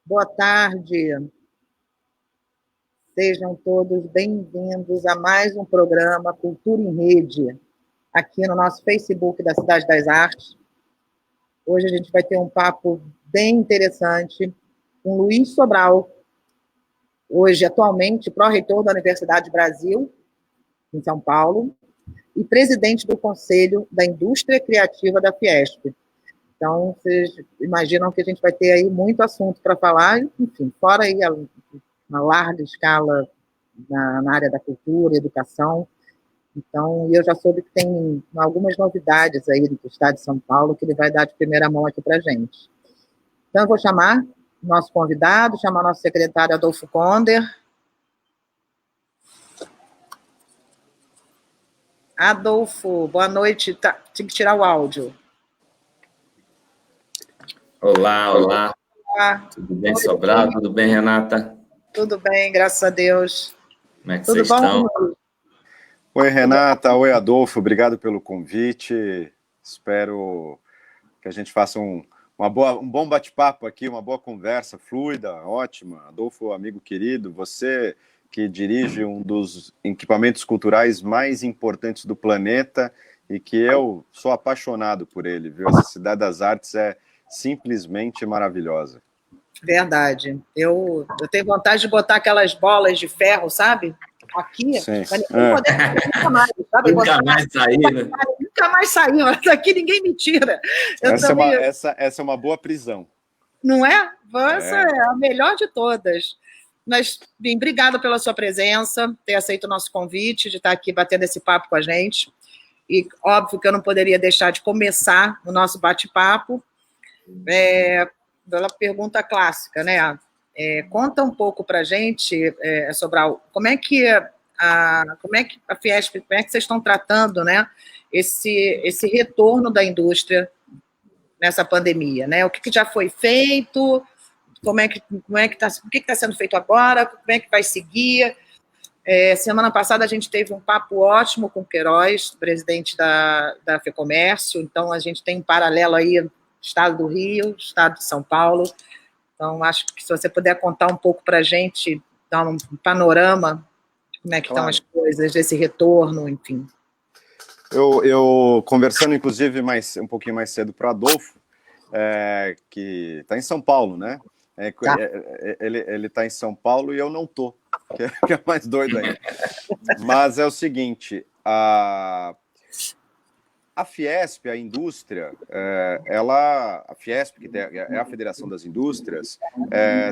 Boa tarde. Sejam todos bem-vindos a mais um programa Cultura em Rede, aqui no nosso Facebook da Cidade das Artes. Hoje a gente vai ter um papo bem interessante com Luiz Sobral, hoje atualmente pró-reitor da Universidade do Brasil, em São Paulo, e presidente do Conselho da Indústria Criativa da Fiesp. Então, vocês imaginam que a gente vai ter aí muito assunto para falar, enfim, fora aí uma larga escala na área da cultura, educação. Então, eu já soube que tem algumas novidades aí do estado de São Paulo que ele vai dar de primeira mão aqui para a gente. Então, eu vou chamar o nosso convidado, chamar nosso secretário Adolfo Conder. Adolfo, boa noite. Tinha que tirar o áudio. Olá, olá. Tudo bem, Sobral? Tudo bem, Renata? Tudo bem, graças a Deus. Como é que vocês estão? Oi, Renata. Oi, Adolfo. Obrigado pelo convite. Espero que a gente faça um bom bate-papo aqui, uma boa conversa fluida, ótima. Adolfo, amigo querido, você que dirige um dos equipamentos culturais mais importantes do planeta e que eu sou apaixonado por ele, viu? Essa Cidade das Artes é simplesmente maravilhosa. Verdade. Eu tenho vontade de botar aquelas bolas de ferro, sabe? Aqui, mas ninguém poder nunca mais, sabe? Nunca mais sair, né? Nunca mais saiu, mas aqui ninguém me tira. Essa é uma boa prisão. Não é? Essa é a melhor de todas. Mas, bem, obrigada pela sua presença, ter aceito o nosso convite, de estar aqui batendo esse papo com a gente. E, óbvio, que eu não poderia deixar de começar o nosso bate-papo pela pergunta clássica, né? Conta um pouco para a gente, Sobral, como é que a Fiesp, como é que vocês estão tratando, né, esse retorno da indústria nessa pandemia, né? O que já foi feito, como é que está, o que está sendo feito agora, como é que vai seguir? Semana passada a gente teve um papo ótimo com o Queiroz, presidente da FEComércio, então a gente tem um paralelo aí, Estado do Rio, Estado de São Paulo. Então, acho que se você puder contar um pouco para a gente, dar um panorama de como é que estão as coisas, desse retorno, enfim. Eu conversando, inclusive, um pouquinho mais cedo para o Adolfo, que está em São Paulo, né? Ele está em São Paulo e eu não estou, que é mais doido ainda. Mas é o seguinte, a Fiesp, a indústria, a Fiesp, que é a Federação das Indústrias,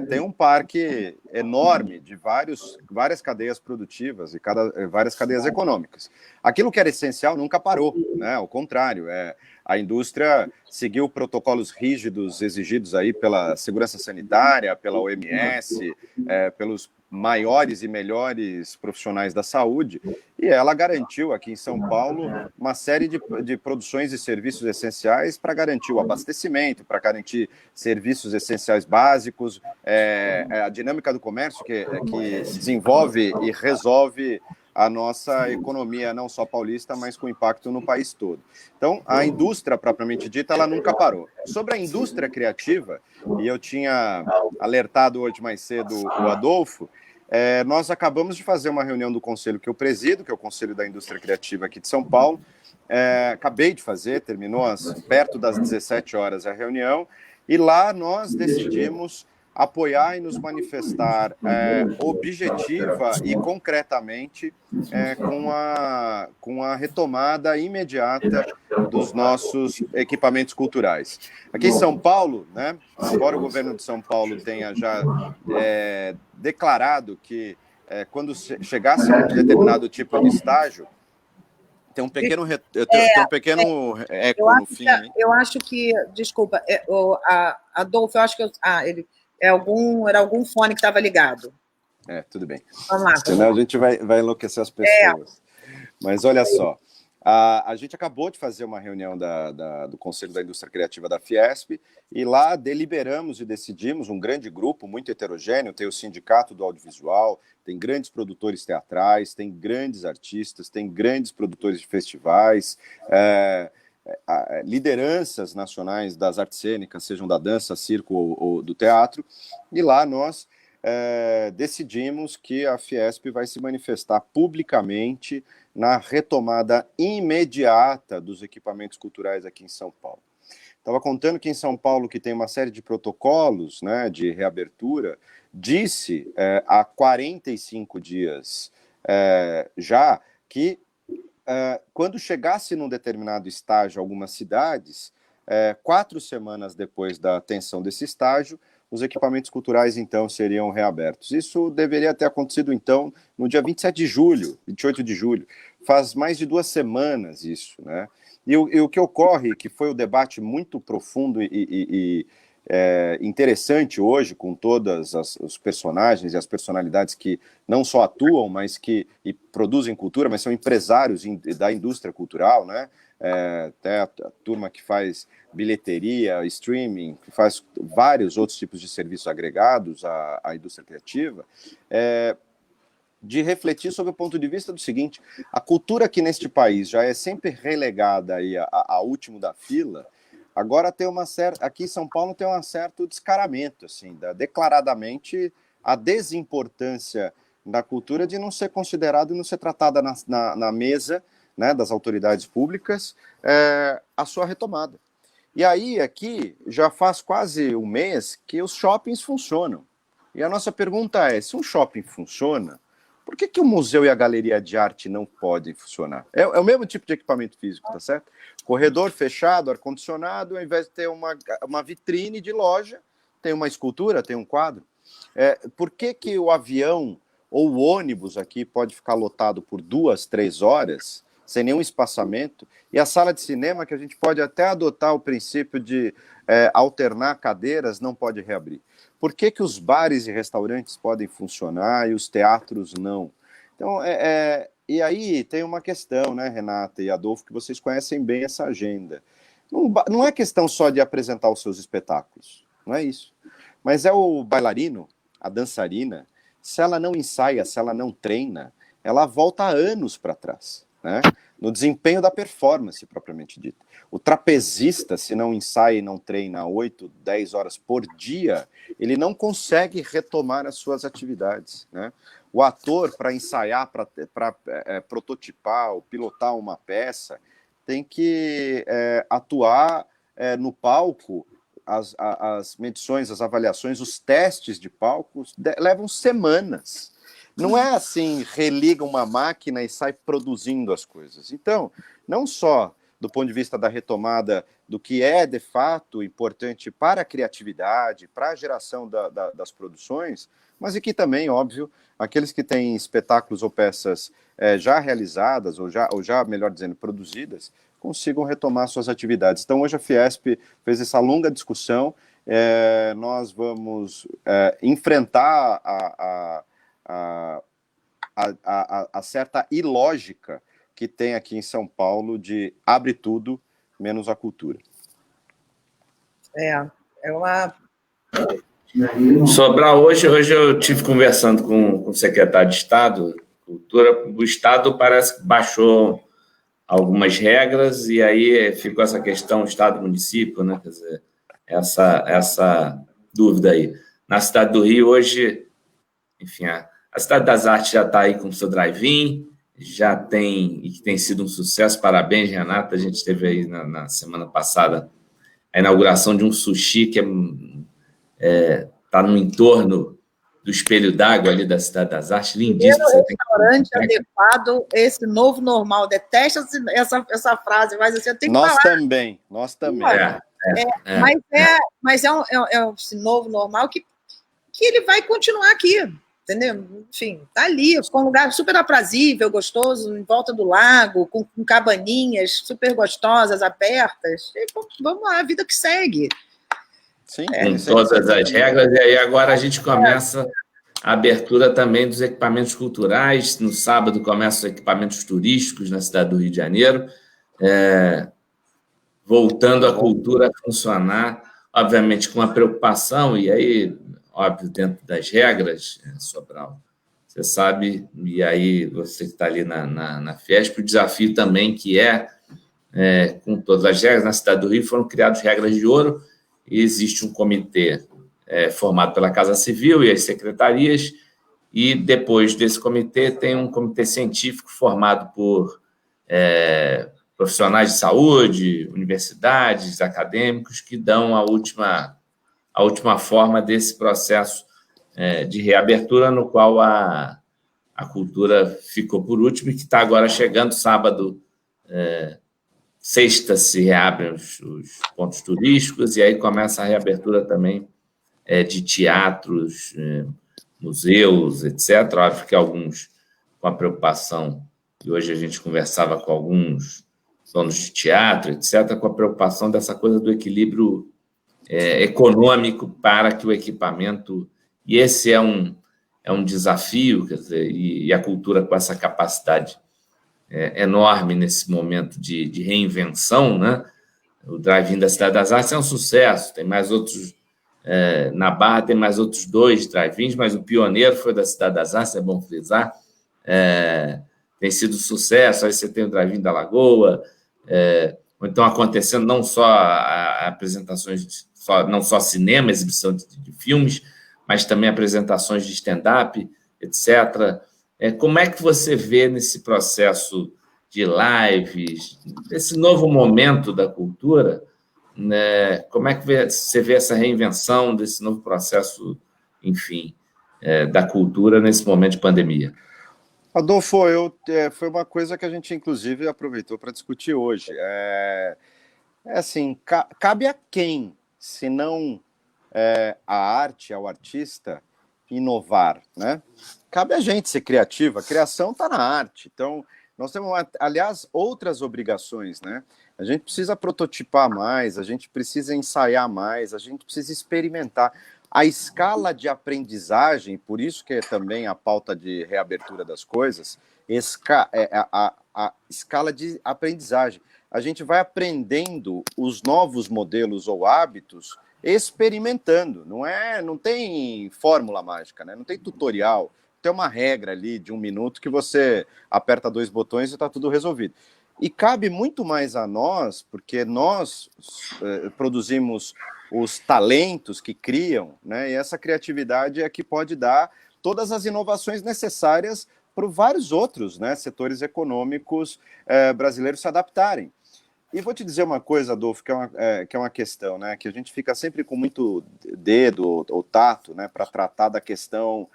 tem um parque enorme de várias cadeias produtivas e várias cadeias econômicas. Aquilo que era essencial nunca parou, né? Ao contrário, a indústria seguiu protocolos rígidos exigidos aí pela segurança sanitária, pela OMS, pelos maiores e melhores profissionais da saúde, e ela garantiu aqui em São Paulo uma série de produções e serviços essenciais para garantir o abastecimento, para garantir serviços essenciais básicos, a dinâmica do comércio que desenvolve e resolve a nossa economia, não só paulista, mas com impacto no país todo. Então, a indústria, propriamente dita, ela nunca parou. Sobre a indústria criativa, e eu tinha alertado hoje mais cedo o Adolfo, nós acabamos de fazer uma reunião do conselho que eu presido, que é o Conselho da Indústria Criativa aqui de São Paulo. Acabei de fazer, terminou perto das 17 horas a reunião, e lá nós decidimos apoiar e nos manifestar objetiva e concretamente com a retomada imediata dos nossos equipamentos culturais. Aqui em São Paulo, né, embora o governo de São Paulo tenha já declarado que quando chegasse a um determinado tipo de estágio, tem um pequeno eco no fim. Eu acho que, desculpa, Adolfo, eu acho que era algum fone que estava ligado. Tudo bem. Vamos lá. Senão a gente vai enlouquecer as pessoas. Mas olha só, a gente acabou de fazer uma reunião do Conselho da Indústria Criativa da Fiesp, e lá deliberamos e decidimos, um grande grupo muito heterogêneo, tem o Sindicato do Audiovisual, tem grandes produtores teatrais, tem grandes artistas, tem grandes produtores de festivais, lideranças nacionais das artes cênicas, sejam da dança, circo ou do teatro, e lá nós decidimos que a Fiesp vai se manifestar publicamente na retomada imediata dos equipamentos culturais aqui em São Paulo. Estava contando que em São Paulo, que tem uma série de protocolos, né, de reabertura, disse há 45 dias já que quando chegasse num determinado estágio algumas cidades, 4 semanas depois da atenção desse estágio, os equipamentos culturais, então, seriam reabertos. Isso deveria ter acontecido, então, no dia 27 de julho, 28 de julho. Faz mais de 2 semanas isso, né? E o que ocorre, que foi um debate muito profundo e interessante hoje, com todos os personagens e as personalidades que não só atuam, mas que produzem cultura, mas são empresários da indústria cultural, né? Até a turma que faz bilheteria, streaming, que faz vários outros tipos de serviços agregados à indústria criativa, de refletir sobre o ponto de vista do seguinte: a cultura aqui neste país já é sempre relegada aí a último da fila. Agora tem aqui em São Paulo tem um certo descaramento, assim, declaradamente a desimportância da cultura de não ser considerada e não ser tratada na mesa, né, das autoridades públicas, a sua retomada. E aí, aqui, já faz quase um mês que os shoppings funcionam. E a nossa pergunta é: se um shopping funciona, por que o museu e a galeria de arte não podem funcionar? É o mesmo tipo de equipamento físico, tá certo? Corredor fechado, ar-condicionado, ao invés de ter uma vitrine de loja, tem uma escultura, tem um quadro. Por que o avião ou o ônibus aqui pode ficar lotado por 2, 3 horas, sem nenhum espaçamento, e a sala de cinema, que a gente pode até adotar o princípio de alternar cadeiras, não pode reabrir? Por que os bares e restaurantes podem funcionar e os teatros não? Então, e aí tem uma questão, né, Renata e Adolfo, que vocês conhecem bem essa agenda. Não é questão só de apresentar os seus espetáculos, não é isso. Mas é o bailarino, a dançarina, se ela não ensaia, se ela não treina, ela volta anos para trás, né? No desempenho da performance, propriamente dita. O trapezista, se não ensaia e não treina 8, 10 horas por dia, ele não consegue retomar as suas atividades, né? O ator, para ensaiar, para prototipar ou pilotar uma peça, tem que atuar no palco. As medições, as avaliações, os testes de palcos levam semanas. Não é assim, religa uma máquina e sai produzindo as coisas. Então, não só do ponto de vista da retomada do que é, de fato, importante para a criatividade, para a geração das produções, mas e que também, óbvio, aqueles que têm espetáculos ou peças já realizadas, ou já, melhor dizendo, produzidas, consigam retomar suas atividades. Então, hoje a Fiesp fez essa longa discussão. Nós vamos enfrentar a certa ilógica que tem aqui em São Paulo de abre tudo, menos a cultura. É uma... Sobral, hoje eu tive conversando com o secretário de Estado, Cultura, o Estado parece que baixou algumas regras e aí ficou essa questão Estado-município, né? Quer dizer, essa dúvida aí. Na cidade do Rio, hoje, enfim, a Cidade das Artes já está aí com o seu drive-in, já tem, e que tem sido um sucesso. Parabéns, Renata. A gente teve aí na semana passada a inauguração de um sushi que está no entorno do Espelho d'Água ali da Cidade das Artes, lindíssimo. Você restaurante adequado, esse novo normal. Detesto essa frase, mas assim, eu tenho que falar. Nós também. Mas é esse novo normal que ele vai continuar aqui, entendeu? Enfim, tá ali, com um lugar super aprazível, gostoso, em volta do lago, com cabaninhas super gostosas, abertas. E vamos lá, a vida que segue. Sim, com todas as regras, e aí agora a gente começa a abertura também dos equipamentos culturais. No sábado começam os equipamentos turísticos na cidade do Rio de Janeiro, voltando a cultura a funcionar, obviamente com a preocupação, e aí, óbvio, dentro das regras, Sobral, você sabe, e aí você que está ali na Fiesp, o desafio também que com todas as regras. Na cidade do Rio foram criadas regras de ouro, e existe um comitê formado pela Casa Civil e as secretarias, e depois desse comitê tem um comitê científico formado por profissionais de saúde, universidades, acadêmicos, que dão a última forma desse processo de reabertura, no qual a cultura ficou por último, e que está agora chegando sábado, sexta se reabrem os pontos turísticos, e aí começa a reabertura também de teatros, museus, etc. Óbvio que alguns com a preocupação, e hoje a gente conversava com alguns donos de teatro, etc., com a preocupação dessa coisa do equilíbrio econômico para que o equipamento... E esse é um desafio, quer dizer, e a cultura com essa capacidade enorme nesse momento de reinvenção, né? O Drive-In da Cidade das Artes é um sucesso, tem mais outros... na Barra tem mais outros 2 drive-ins, mas o pioneiro foi da Cidade das Artes, é bom frisar, tem sido sucesso. Aí você tem o Drive-In da Lagoa, ou então acontecendo não só apresentações, não só cinema, exibição de filmes, mas também apresentações de stand-up, etc. Como é que você vê nesse processo de lives, esse novo momento da cultura, né? Como é que você vê essa reinvenção desse novo processo, enfim, da cultura nesse momento de pandemia? Adolfo, foi uma coisa que a gente, inclusive, aproveitou para discutir hoje. Assim, cabe a quem, se não a arte, ao artista, inovar, né? Cabe a gente ser criativo, a criação está na arte. Então, nós temos, aliás, outras obrigações, né? A gente precisa prototipar mais, a gente precisa ensaiar mais, a gente precisa experimentar. A escala de aprendizagem, por isso que é também a pauta de reabertura das coisas, a escala de aprendizagem. A gente vai aprendendo os novos modelos ou hábitos experimentando. Não tem fórmula mágica, né? Não tem tutorial. Tem uma regra ali de 1 minuto que você aperta 2 botões e está tudo resolvido. E cabe muito mais a nós, porque nós produzimos os talentos que criam, né? E essa criatividade é que pode dar todas as inovações necessárias para vários outros, né, setores econômicos brasileiros se adaptarem. E vou te dizer uma coisa, Adolfo, que é uma questão, né, que a gente fica sempre com muito dedo ou tato, né, para tratar da questão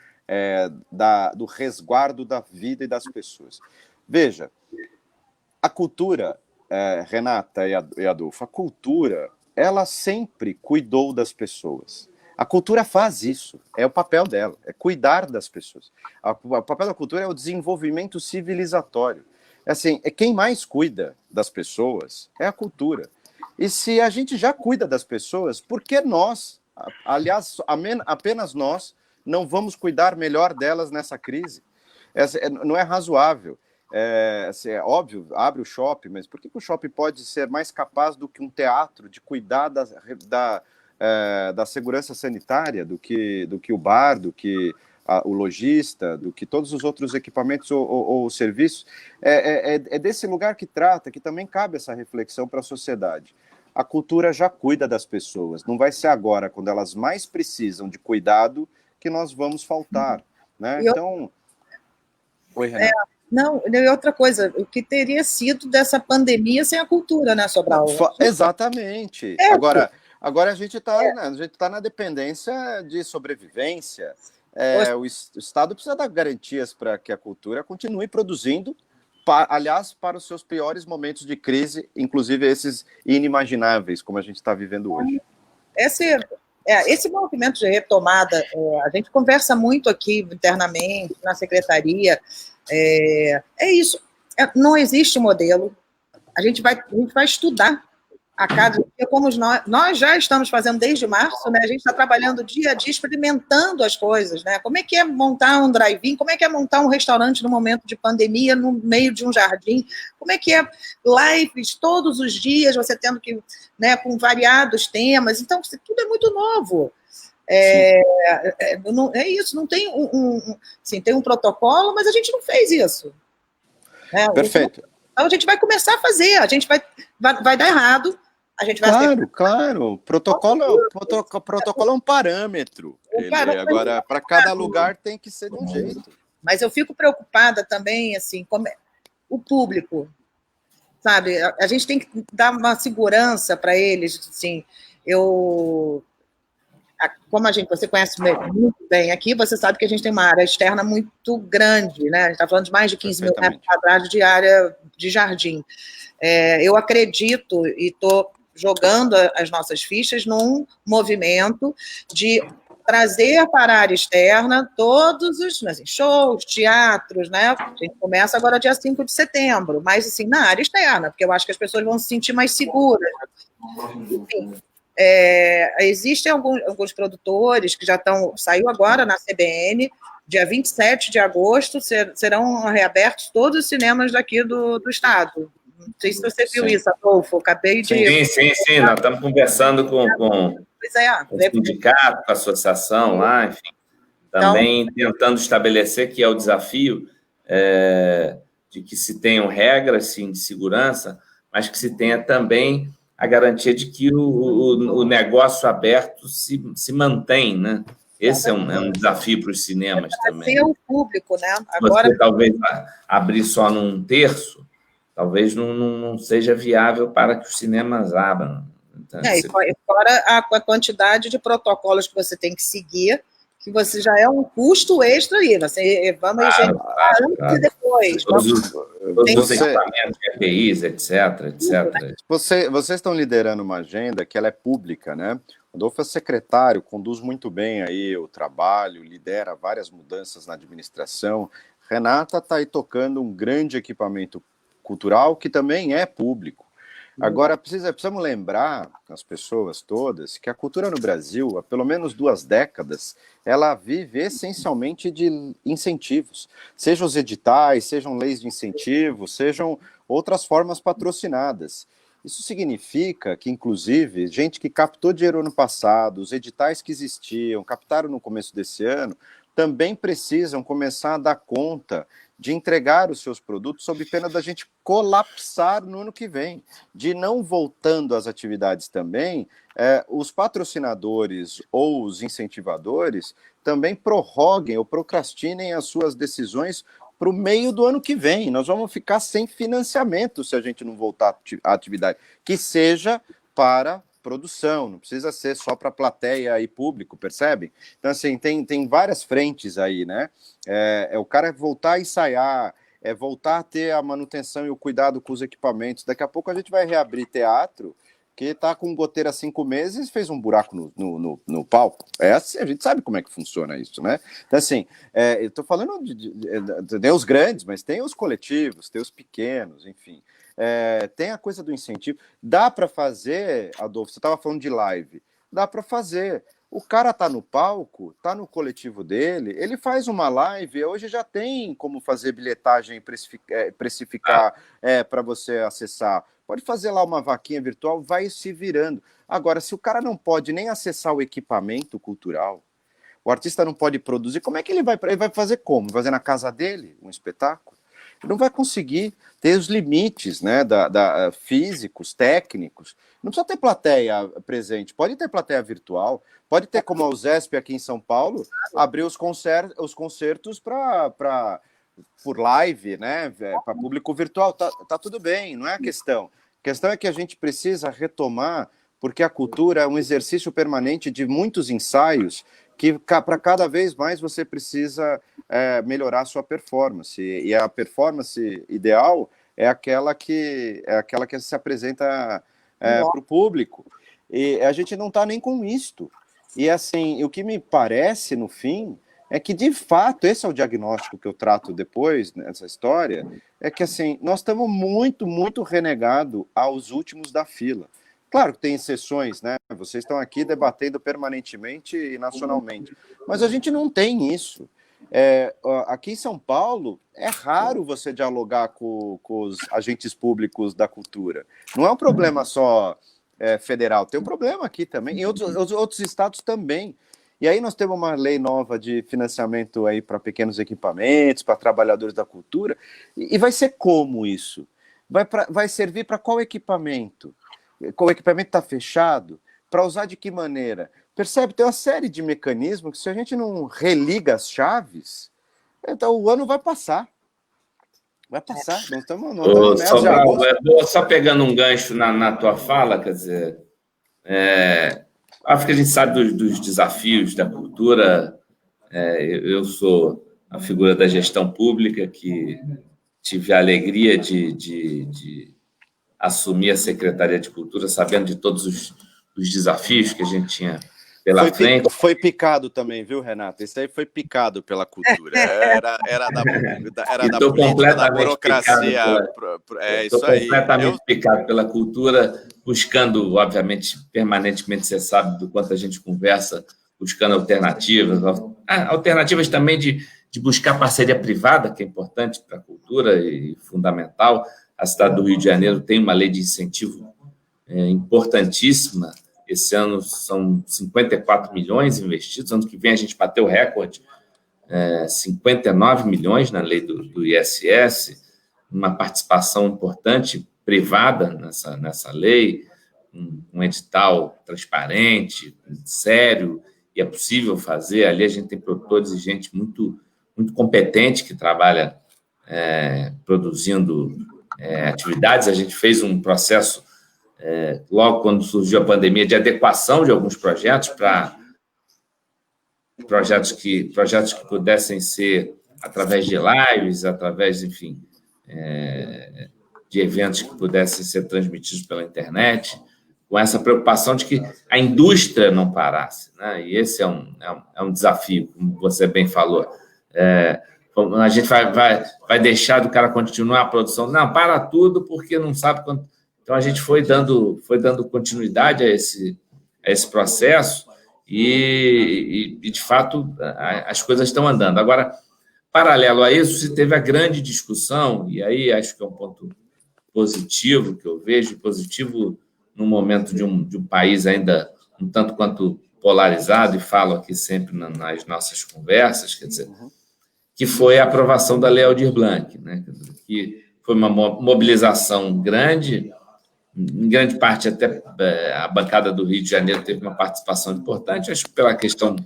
do resguardo da vida e das pessoas. Veja, a cultura, Renata e Adolfo, a cultura, ela sempre cuidou das pessoas. A cultura faz isso, é o papel dela, é cuidar das pessoas. O papel da cultura é o desenvolvimento civilizatório. Assim, quem mais cuida das pessoas é a cultura. E se a gente já cuida das pessoas, por que nós, aliás, apenas nós, não vamos cuidar melhor delas nessa crise? Não é razoável. É óbvio, abre o shopping, mas por que o shopping pode ser mais capaz do que um teatro de cuidar da segurança sanitária, do que o bar, do que o lojista, do que todos os outros equipamentos ou serviços? É desse lugar que trata, que também cabe essa reflexão para a sociedade. A cultura já cuida das pessoas, não vai ser agora, quando elas mais precisam de cuidado, que nós vamos faltar, né? Então... Oi, Renata. Não, e outra coisa, o que teria sido dessa pandemia sem a cultura, né, Sobral? Exatamente. Agora a gente está na dependência de sobrevivência. O Estado precisa dar garantias para que a cultura continue produzindo, aliás, para os seus piores momentos de crise, inclusive esses inimagináveis, como a gente está vivendo hoje. Esse movimento de retomada, a gente conversa muito aqui internamente, na secretaria, isso, não existe modelo, a gente vai estudar a cada dia, como nós já estamos fazendo desde março, né? A gente está trabalhando dia a dia, experimentando as coisas, né? Como é que é montar um drive-in, como é que é montar um restaurante no momento de pandemia, no meio de um jardim, como é que é lives todos os dias, você tendo que, né, com variados temas, então tudo é muito novo. Isso, não tem tem um protocolo, mas a gente não fez isso. Perfeito. Então a gente vai começar a fazer, a gente vai dar errado, a gente vai Claro. Protocolo é um parâmetro. Agora, para cada lugar tem que ser de um jeito. Mas eu fico preocupada também, assim, como o público, sabe? A gente tem que dar uma segurança para eles, assim. Como você conhece muito bem aqui, você sabe que a gente tem uma área externa muito grande, né? A gente está falando de mais de 15 mil metros quadrados de área de jardim. Eu acredito e estou jogando as nossas fichas num movimento de trazer para a área externa todos os assim, shows, teatros, né? A gente começa agora dia 5 de setembro, mas assim, na área externa, porque eu acho que as pessoas vão se sentir mais seguras. Enfim, existem alguns produtores que já saiu agora na CBN, dia 27 de agosto, serão reabertos todos os cinemas daqui do estado. Não sei se você viu isso, Adolfo, acabei de... Sim, nós estamos conversando com o sindicato, com a associação lá, enfim, também tentando estabelecer que é o desafio de que se tenham regras, sim, de segurança, mas que se tenha também a garantia de que o negócio aberto se mantém, né? Esse é um desafio para os cinemas também. Ser o público, né? Agora, você talvez abrir só num terço, talvez não seja viável para que os cinemas abram. Então, e fora a quantidade de protocolos que você tem que seguir, que você já é um custo extra aí. Vamos higienizar antes e depois. Todos os equipamentos, EPIs, etc. Vocês estão liderando uma agenda que ela é pública, né? O Adolfo é secretário, conduz muito bem aí o trabalho, lidera várias mudanças na administração. Renata está aí tocando um grande equipamento cultural que também é público. Agora, precisamos lembrar, as pessoas todas, que a cultura no Brasil, há pelo menos 2 décadas, ela vive essencialmente de incentivos. Sejam os editais, sejam leis de incentivo, sejam outras formas patrocinadas. Isso significa que, inclusive, gente que captou dinheiro ano passado, os editais que existiam, captaram no começo desse ano, também precisam começar a dar conta de entregar os seus produtos sob pena da gente colapsar no ano que vem, de não voltando às atividades também, os patrocinadores ou os incentivadores também prorroguem ou procrastinem as suas decisões para o meio do ano que vem. Nós vamos ficar sem financiamento se a gente não voltar à atividade, que seja para produção, não precisa ser só para plateia e público, percebe? Então, assim, tem várias frentes aí, né? O cara voltar a ensaiar, voltar a ter a manutenção e o cuidado com os equipamentos. Daqui a pouco a gente vai reabrir teatro, que está com goteira há 5 meses e fez um buraco no palco. Assim, a gente sabe como é que funciona isso, né? Então, assim, eu estou falando tem os grandes, mas tem os coletivos, tem os pequenos, enfim. Tem a coisa do incentivo. Dá para fazer, Adolfo, você estava falando de live, dá para fazer. O cara está no palco, está no coletivo dele, ele faz uma live, hoje já tem como fazer bilhetagem e precificar para você acessar. Pode fazer lá uma vaquinha virtual, vai se virando. Agora, se o cara não pode nem acessar o equipamento cultural, o artista não pode produzir, como é que ele vai fazer como? Vai fazer na casa dele um espetáculo? Ele não vai conseguir ter os limites, né, físicos, técnicos. Não precisa ter plateia presente, pode ter plateia virtual, pode ter, como a USESP aqui em São Paulo, abrir os concertos por live, né, para público virtual. Tá tudo bem, não é a questão. A questão é que a gente precisa retomar, porque a cultura é um exercício permanente de muitos ensaios, que para cada vez mais você precisa melhorar a sua performance. E a performance ideal é aquela que se apresenta para o público. E a gente não está nem com isto. E assim, o que me parece, no fim, é que, de fato, esse é o diagnóstico que eu trato depois nessa história, é que assim, nós estamos muito, muito renegados aos últimos da fila. Claro que tem exceções, né? Vocês estão aqui debatendo permanentemente e nacionalmente, mas a gente não tem isso. Aqui em São Paulo, é raro você dialogar com os agentes públicos da cultura. Não é um problema só federal, tem um problema aqui também, em outros estados também. E aí nós temos uma lei nova de financiamento aí para pequenos equipamentos, para trabalhadores da cultura, e vai ser como isso? vai servir para qual equipamento? Qual equipamento está fechado? Para usar de que maneira? Percebe? Tem uma série de mecanismos que, se a gente não religa as chaves, então o ano vai passar. Vai passar. Nós estamos no mês de agosto. Só pegando um gancho na tua fala, quer dizer, acho que a gente sabe dos desafios da cultura. Eu sou a figura da gestão pública que tive a alegria de assumir a Secretaria de Cultura, sabendo de todos os desafios que a gente tinha pela frente. Foi picado também, viu, Renato? Esse aí foi picado pela cultura. Era da política, da burocracia. Estou completamente picado pela cultura, buscando, obviamente, permanentemente, você sabe do quanto a gente conversa, buscando alternativas também de buscar parceria privada, que é importante para a cultura e fundamental. A cidade do Rio de Janeiro tem uma lei de incentivo importantíssima. Esse ano são 54 milhões investidos. Ano que vem a gente bateu o recorde, 59 milhões na lei do ISS, uma participação importante privada nessa lei, um edital transparente, sério, e é possível fazer. Ali a gente tem produtores e gente muito, muito competente que trabalha produzindo atividades. A gente fez um processo logo quando surgiu a pandemia, de adequação de alguns projetos para projetos que pudessem ser através de lives, através, enfim, de eventos que pudessem ser transmitidos pela internet, com essa preocupação de que a indústria não parasse, né? E esse é um desafio, como você bem falou. A gente vai deixar do cara continuar a produção? Não, para tudo, porque não sabe quando. Então, a gente foi dando continuidade a esse processo e, de fato, as coisas estão andando. Agora, paralelo a isso, se teve a grande discussão, e aí acho que é um ponto positivo que eu vejo, positivo no momento de um país ainda um tanto quanto polarizado, e falo aqui sempre nas nossas conversas, quer dizer, que foi a aprovação da Lei Aldir Blanc, né? Que foi uma mobilização grande. Em grande parte, até a bancada do Rio de Janeiro teve uma participação importante, acho que pela questão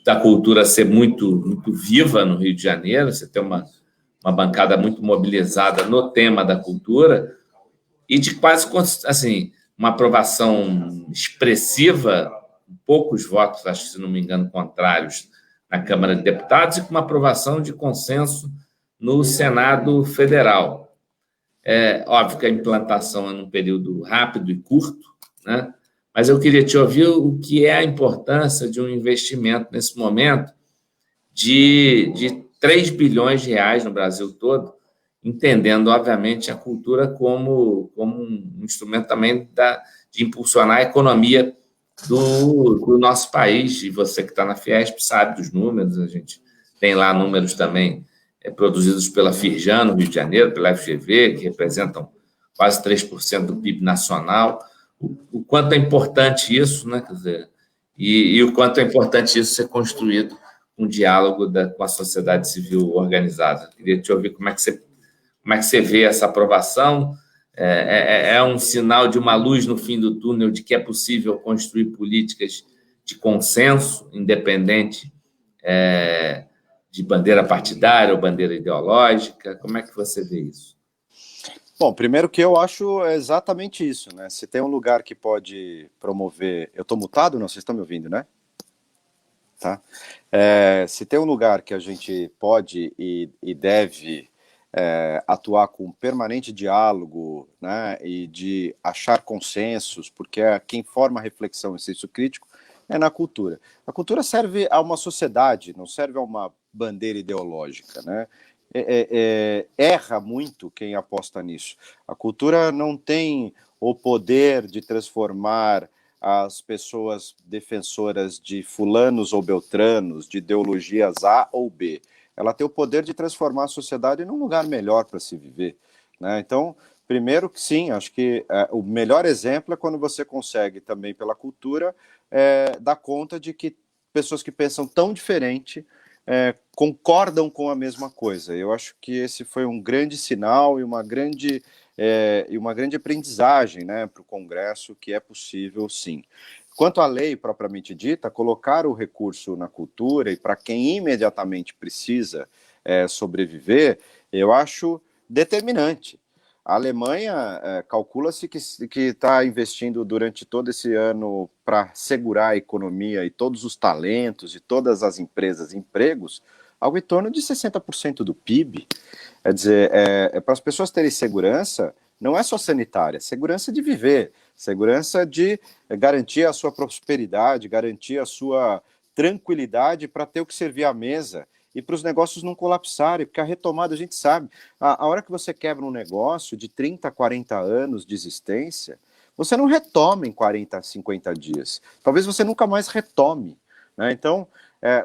da cultura ser muito, muito viva no Rio de Janeiro, você tem uma bancada muito mobilizada no tema da cultura, e de quase, assim, uma aprovação expressiva, poucos votos, acho que, se não me engano, contrários na Câmara de Deputados, e com uma aprovação de consenso no Senado Federal. Óbvio que a implantação é num período rápido e curto, né? Mas eu queria te ouvir o que é a importância de um investimento nesse momento de 3 bilhões de reais no Brasil todo, entendendo, obviamente, a cultura como um instrumento também de impulsionar a economia do nosso país. E você que está na Fiesp sabe dos números, a gente tem lá números também produzidos pela Firjan, no Rio de Janeiro, pela FGV, que representam quase 3% do PIB nacional. O quanto é importante isso, né? Quer dizer, e o quanto é importante isso ser construído um diálogo com a sociedade civil organizada. Queria te ouvir como é que você vê essa aprovação. É um sinal de uma luz no fim do túnel, de que é possível construir políticas de consenso, independente de bandeira partidária ou bandeira ideológica. Como é que você vê isso? Bom, primeiro que eu acho exatamente isso, né? Se tem um lugar que pode promover... Eu estou mutado? Não, vocês estão me ouvindo, né? Tá? Se tem um lugar que a gente pode e deve atuar com permanente diálogo, né, e de achar consensos, porque quem forma a reflexão e senso crítico é na cultura. A cultura serve a uma sociedade, não serve a uma bandeira ideológica, né? Erra muito quem aposta nisso. A cultura não tem o poder de transformar as pessoas defensoras de fulanos ou beltranos, de ideologias A ou B. Ela tem o poder de transformar a sociedade num lugar melhor para se viver, né? Então, primeiro que sim, acho que o melhor exemplo é quando você consegue também pela cultura dar conta de que pessoas que pensam tão diferente concordam com a mesma coisa. Eu acho que esse foi um grande sinal e uma grande aprendizagem, né, para o Congresso, que é possível, sim. Quanto à lei propriamente dita, colocar o recurso na cultura e para quem imediatamente precisa sobreviver, eu acho determinante. A Alemanha calcula-se que está investindo durante todo esse ano para segurar a economia e todos os talentos e todas as empresas e empregos, algo em torno de 60% do PIB. Quer dizer, para as pessoas terem segurança, não é só sanitária, segurança de viver, segurança de garantir a sua prosperidade, garantir a sua tranquilidade para ter o que servir à mesa e para os negócios não colapsarem, porque a retomada, a gente sabe, a hora que você quebra um negócio de 30, 40 anos de existência, você não retoma em 40, 50 dias. Talvez você nunca mais retome, né? Então,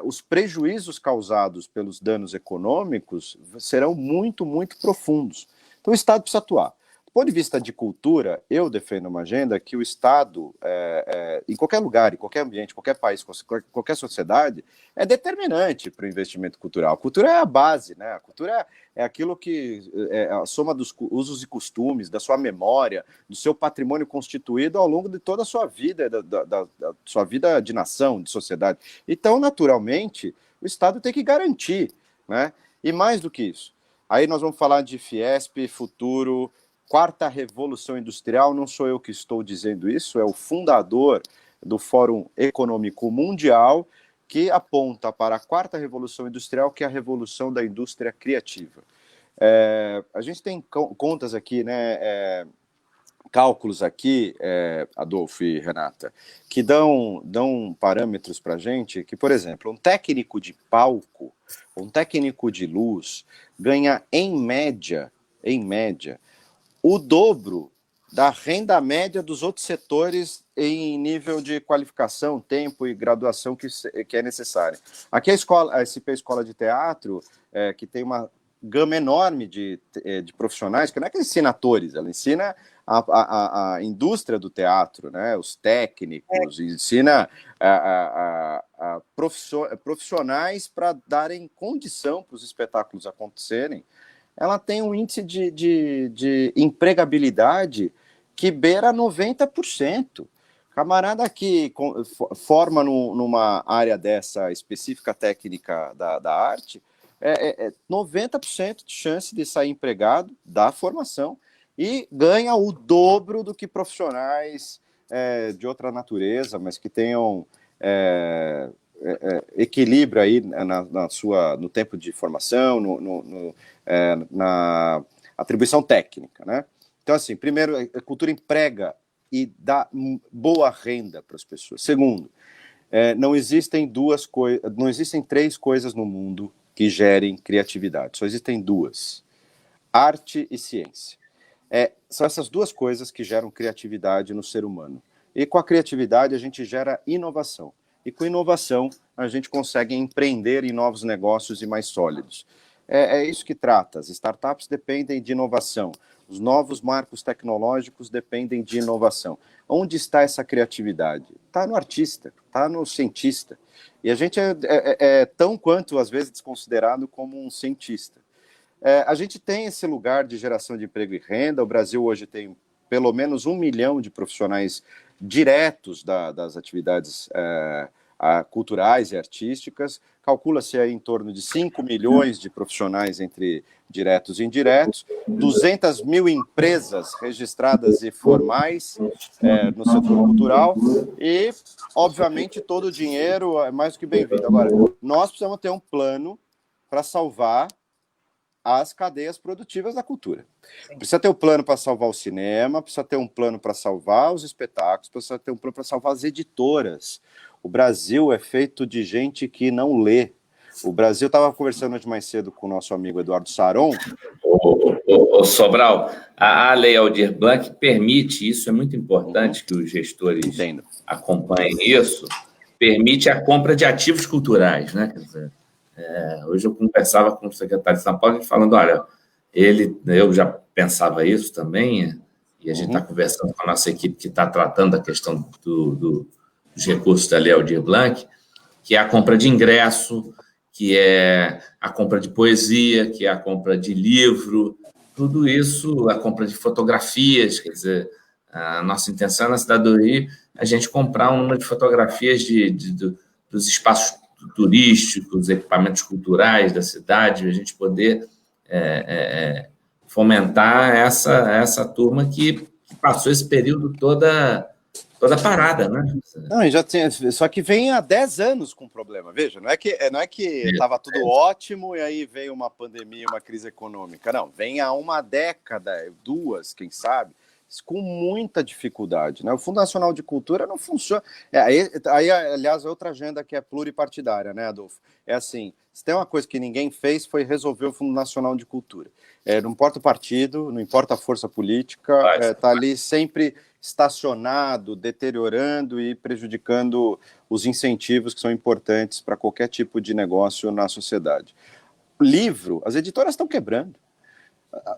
os prejuízos causados pelos danos econômicos serão muito, muito profundos. Então, o Estado precisa atuar. Do ponto de vista de cultura, eu defendo uma agenda que o Estado, em qualquer lugar, em qualquer ambiente, qualquer país, qualquer sociedade, é determinante para o investimento cultural. A cultura é a base, né? A cultura é aquilo que é a soma dos usos e costumes, da sua memória, do seu patrimônio constituído ao longo de toda a sua vida, da sua vida de nação, de sociedade. Então, naturalmente, o Estado tem que garantir, né? E mais do que isso, aí nós vamos falar de Fiesp, futuro, quarta revolução industrial. Não sou eu que estou dizendo isso, é o fundador do Fórum Econômico Mundial, que aponta para a quarta revolução industrial, que é a revolução da indústria criativa. A gente tem contas aqui, né, cálculos aqui, Adolfo e Renata, que dão parâmetros para a gente, que, por exemplo, um técnico de palco, um técnico de luz, ganha, em média, o dobro da renda média dos outros setores em nível de qualificação, tempo e graduação que é necessário. Aqui a SP Escola de Teatro, que tem uma gama enorme de profissionais, que não é que ensina atores, ela ensina a indústria do teatro, né, os técnicos, ensina profissionais para darem condição para os espetáculos acontecerem. Ela tem um índice de empregabilidade que beira 90%. Camarada que forma numa área dessa específica técnica da arte, 90% de chance de sair empregado da formação e ganha o dobro do que profissionais de outra natureza, mas que tenham equilíbrio aí no tempo de formação, na atribuição técnica, né? Então, assim, primeiro, a cultura emprega e dá boa renda para as pessoas. Segundo, não existem três coisas no mundo que gerem criatividade, só existem duas: arte e ciência. São essas duas coisas que geram criatividade no ser humano. E com a criatividade a gente gera inovação. E com inovação a gente consegue empreender em novos negócios e mais sólidos. É isso que trata. As startups dependem de inovação. Os novos marcos tecnológicos dependem de inovação. Onde está essa criatividade? Está no artista, está no cientista. E a gente é tão quanto, às vezes, desconsiderado como um cientista. A gente tem esse lugar de geração de emprego e renda. O Brasil hoje tem pelo menos 1 milhão de profissionais diretos das atividades culturais e artísticas. Calcula-se aí em torno de 5 milhões de profissionais entre diretos e indiretos, 200 mil empresas registradas e formais no setor cultural e, obviamente, todo o dinheiro é mais do que bem-vindo. Agora, nós precisamos ter um plano para salvar as cadeias produtivas da cultura. Sim. Precisa ter um plano para salvar o cinema, precisa ter um plano para salvar os espetáculos, precisa ter um plano para salvar as editoras. O Brasil é feito de gente que não lê. O Brasil, estava conversando hoje mais cedo com o nosso amigo Eduardo Saron. Ô Sobral, a Lei Aldir Blanc permite, isso é muito importante que os gestores acompanhem isso, permite a compra de ativos culturais, né? Quer dizer, hoje eu conversava com o secretário de São Paulo falando, olha, eu já pensava isso também, e a gente está conversando com a nossa equipe que está tratando da questão dos recursos da Lei Aldir Blanc, que é a compra de ingresso, que é a compra de poesia, que é a compra de livro, tudo isso, a compra de fotografias, quer dizer, a nossa intenção na cidade do Rio é a gente comprar um número de fotografias dos espaços turísticos, equipamentos culturais da cidade, a gente poder fomentar essa turma que passou esse período toda parada, né? Não, já tinha, só que vem há 10 anos com problema. Veja, não é que estava tudo ótimo e aí veio uma pandemia, uma crise econômica. Não, vem há uma década, 2, quem sabe, com muita dificuldade, né? O Fundo Nacional de Cultura não funciona. Aí, aliás, é outra agenda que é pluripartidária, né, Adolfo? É assim, se tem uma coisa que ninguém fez foi resolver o Fundo Nacional de Cultura. Não importa o partido, não importa a força política, está ali sempre estacionado, deteriorando e prejudicando os incentivos que são importantes para qualquer tipo de negócio na sociedade. Livro, as editoras estão quebrando.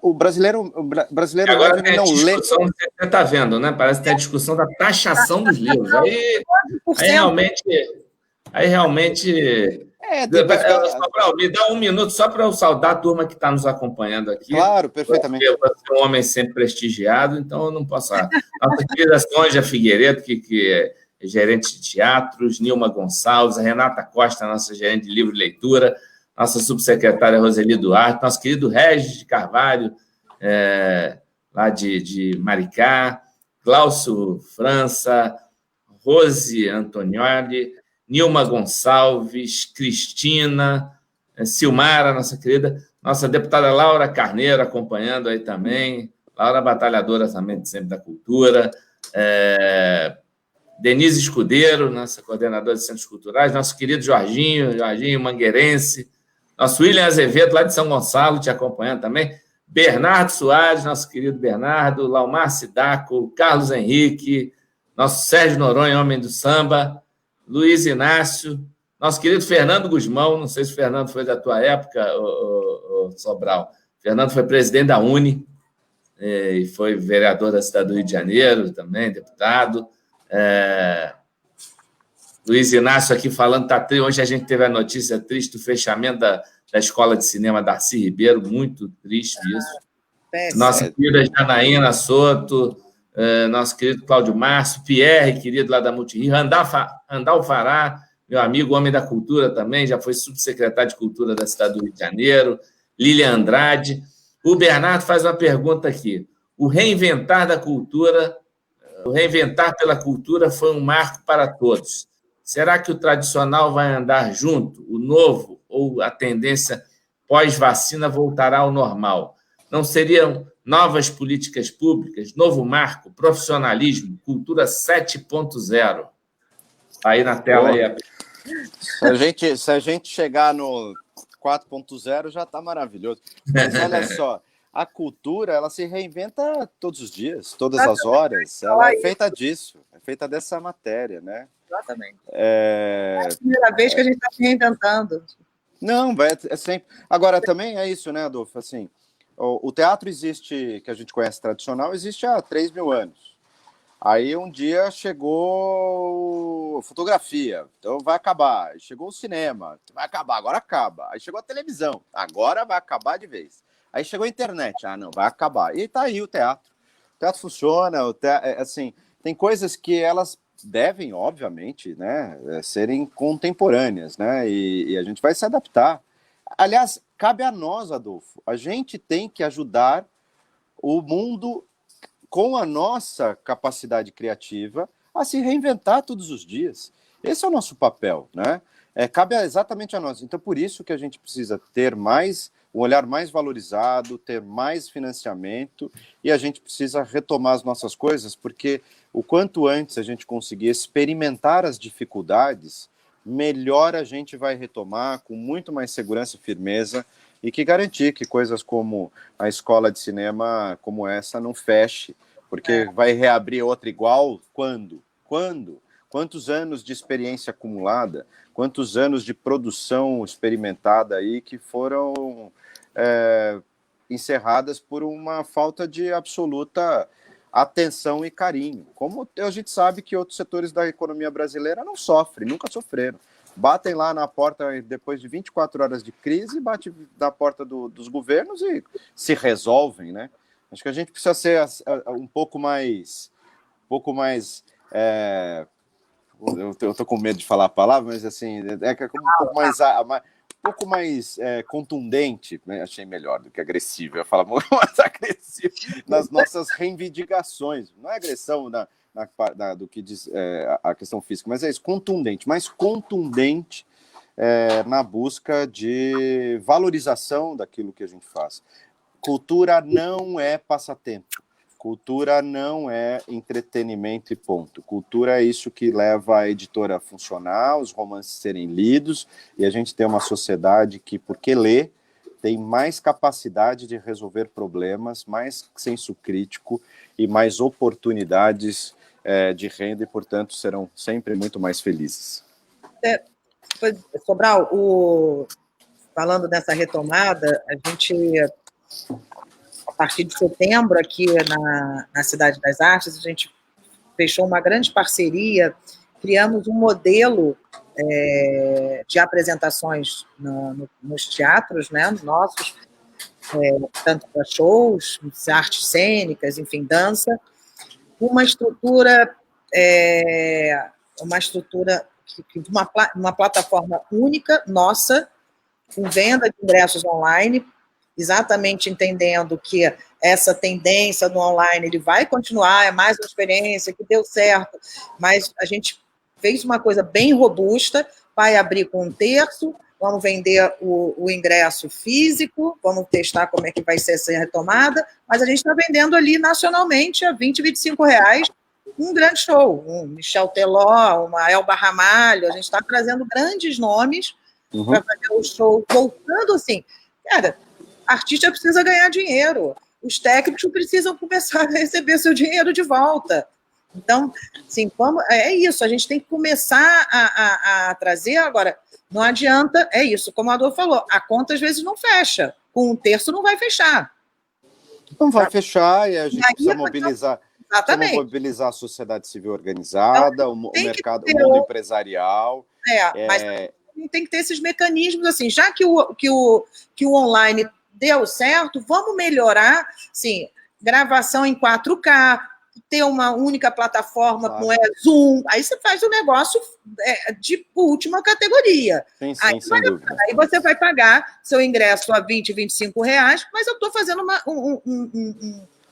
O brasileiro agora tem a discussão, você está vendo, né? Parece que tem a discussão da taxação dos livros. Aí realmente Sobral, me dá um minuto só para eu saudar a turma que está nos acompanhando aqui. Claro, perfeitamente. Eu sou um homem sempre prestigiado, então eu não posso falar. Nossa querida Sonja Figueiredo, que é gerente de teatros, Nilma Gonçalves, a Renata Costa, nossa gerente de livro e leitura, nossa subsecretária Roseli Duarte, nosso querido Regis de Carvalho, lá de Maricá, Glaucio França, Rose Antonioli, Nilma Gonçalves, Cristina, Silmara, nossa querida, nossa deputada Laura Carneiro acompanhando aí também, Laura batalhadora também sempre da cultura, Denise Escudeiro, nossa coordenadora de centros culturais, nosso querido Jorginho Mangueirense, nosso William Azevedo, lá de São Gonçalo, te acompanhando também, Bernardo Soares, nosso querido Bernardo, Laumar Sidaco, Carlos Henrique, nosso Sérgio Noronha, homem do samba, Luiz Inácio, nosso querido Fernando Guzmão, não sei se o Fernando foi da tua época, Sobral. Fernando foi presidente da Uni e foi vereador da cidade do Rio de Janeiro também, deputado. Luiz Inácio aqui falando, hoje a gente teve a notícia triste do fechamento da Escola de Cinema Darcy Ribeiro, muito triste isso. Nossa querida Janaína Soto, nosso querido Cláudio Márcio, Pierre, querido lá da Multirio, Randall Fará, meu amigo, homem da cultura também, já foi subsecretário de Cultura da cidade do Rio de Janeiro, Lília Andrade. O Bernardo faz uma pergunta aqui. O reinventar pela cultura foi um marco para todos. Será que o tradicional vai andar junto? O novo ou a tendência pós-vacina voltará ao normal? Não seriam novas políticas públicas, novo marco, profissionalismo, cultura 7.0? Aí na tela. Aí. Se a gente chegar no 4.0 já está maravilhoso. Mas olha só, a cultura ela se reinventa todos os dias, todas as horas. Ela é feita disso, é feita dessa matéria, né? Exatamente. É a primeira vez que a gente está se reinventando. Não, é sempre. Agora, também é isso, né, Adolfo? Assim, o teatro existe, que a gente conhece tradicional, existe há 3.000 anos. Aí um dia chegou fotografia, então vai acabar. Chegou o cinema, vai acabar, agora acaba. Aí chegou a televisão, agora vai acabar de vez. Aí chegou a internet, não, vai acabar. E tá aí o teatro. O teatro funciona, assim, tem coisas que elas devem, obviamente, né, serem contemporâneas, né, e a gente vai se adaptar. Aliás, cabe a nós, Adolfo, a gente tem que ajudar o mundo com a nossa capacidade criativa a se reinventar todos os dias. Esse é o nosso papel, né? Cabe exatamente a nós. Então, por isso que a gente precisa ter um olhar mais valorizado, ter mais financiamento, e a gente precisa retomar as nossas coisas, porque o quanto antes a gente conseguir experimentar as dificuldades, melhor a gente vai retomar com muito mais segurança e firmeza, e que garantir que coisas como a escola de cinema como essa não feche, porque vai reabrir outra igual quando? Quantos anos de experiência acumulada, quantos anos de produção experimentada aí que foram encerradas por uma falta de absoluta atenção e carinho. Como a gente sabe que outros setores da economia brasileira não sofrem, nunca sofreram. Batem lá na porta, depois de 24 horas de crise, bate na porta dos governos e se resolvem, né? Acho que a gente precisa ser um pouco mais... eu estou com medo de falar a palavra, mas assim, um pouco mais contundente, né? Achei melhor do que agressivo. Eu ia falar muito mais agressivo nas nossas reivindicações. Não é agressão do que diz a questão física, mas é isso, contundente, mais contundente na busca de valorização daquilo que a gente faz. Cultura não é passatempo. Cultura não é entretenimento e ponto. Cultura é isso que leva a editora a funcionar, os romances serem lidos, e a gente tem uma sociedade que, porque lê, tem mais capacidade de resolver problemas, mais senso crítico e mais oportunidades de renda, e, portanto, serão sempre muito mais felizes. Sobral, falando dessa retomada, a gente... A partir de setembro, aqui na Cidade das Artes, a gente fechou uma grande parceria, criamos um modelo de apresentações nos teatros, né, nossos, tanto para shows, artes cênicas, enfim, dança, uma estrutura uma plataforma única, nossa, com venda de ingressos online, exatamente entendendo que essa tendência do online ele vai continuar, é mais uma experiência que deu certo, mas a gente fez uma coisa bem robusta, vai abrir com 1/3, vamos vender o ingresso físico, vamos testar como é que vai ser essa retomada, mas a gente está vendendo ali nacionalmente a R$20, R$25, um grande show, um Michel Teló, uma Elba Ramalho, a gente está trazendo grandes nomes para fazer o show, voltando assim, cara, artista precisa ganhar dinheiro, os técnicos precisam começar a receber seu dinheiro de volta. Então, assim, é isso, a gente tem que começar a trazer. Agora, não adianta, é isso, como a Adolfo falou, a conta às vezes não fecha, com 1/3 não vai fechar. Não vai fechar, e a gente precisa mobilizar. Exatamente. Vamos mobilizar a sociedade civil organizada, então, o mercado, o mundo empresarial. Mas tem que ter esses mecanismos, assim, já que o online deu certo, vamos melhorar, sim, gravação em 4K, ter uma única plataforma, como é Zoom, aí você faz um negócio de última categoria. Sim, sem dúvida. Aí você vai pagar seu ingresso a R$20, R$25, mas eu estou fazendo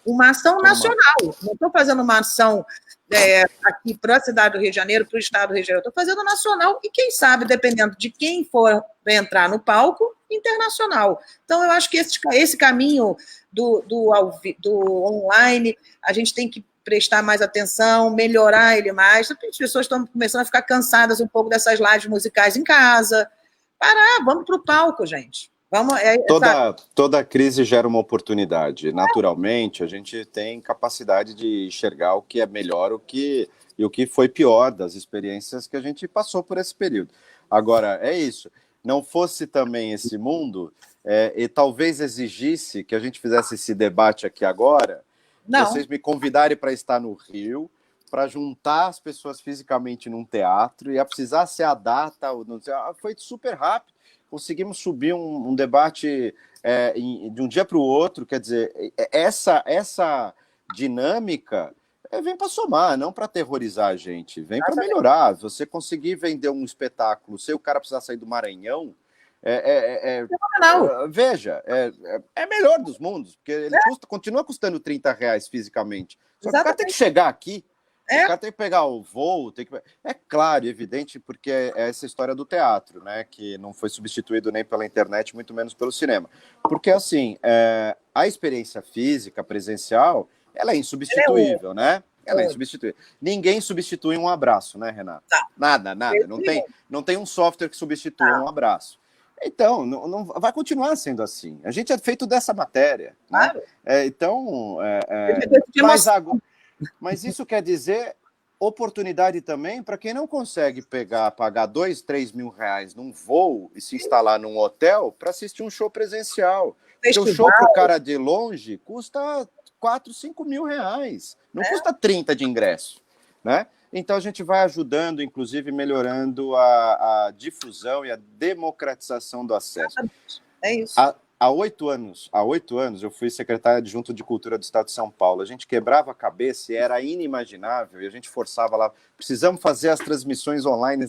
uma ação nacional, não estou fazendo uma ação aqui para a cidade do Rio de Janeiro, para o estado do Rio de Janeiro, estou fazendo nacional e, quem sabe, dependendo de quem for entrar no palco, internacional. Então, eu acho que esse caminho do online, a gente tem que prestar mais atenção, melhorar ele mais. As pessoas estão começando a ficar cansadas um pouco dessas lives musicais em casa. Vamos para o palco, gente. Toda crise gera uma oportunidade. Naturalmente, a gente tem capacidade de enxergar o que é melhor e o que foi pior das experiências que a gente passou por esse período. Agora, é isso. Não fosse também esse mundo, e talvez exigisse que a gente fizesse esse debate aqui agora, vocês me convidarem para estar no Rio, para juntar as pessoas fisicamente num teatro, e ia precisar ser a data, foi super rápido. Conseguimos subir um debate de um dia para o outro, quer dizer, essa dinâmica vem para somar, não para aterrorizar a gente, vem para melhorar. Você conseguir vender um espetáculo sem o cara precisar sair do Maranhão, veja, é melhor dos mundos, porque ele continua custando R$30 fisicamente. Só que o cara tem que chegar aqui, o cara tem que pegar o voo, é claro e evidente, porque é essa história do teatro, né, que não foi substituído nem pela internet, muito menos pelo cinema. Porque, assim, a experiência física, presencial, ela é insubstituível, né? Ela é insubstituível. Ninguém substitui um abraço, né, Renata? Nada. Não tem um software que substitua um abraço. Então, não vai continuar sendo assim. A gente é feito dessa matéria. Claro. Né? Mas isso quer dizer oportunidade também para quem não consegue pagar R$2, R$3 mil num voo e se instalar num hotel para assistir um show presencial. Porque o show para o cara de longe custa 4, 5 mil reais. Não custa 30 de ingresso, né? Então a gente vai ajudando, inclusive melhorando a difusão e a democratização do acesso. É isso. Há 8 anos, eu fui secretário adjunto de Cultura do Estado de São Paulo. A gente quebrava a cabeça e era inimaginável, e a gente forçava lá, precisamos fazer as transmissões online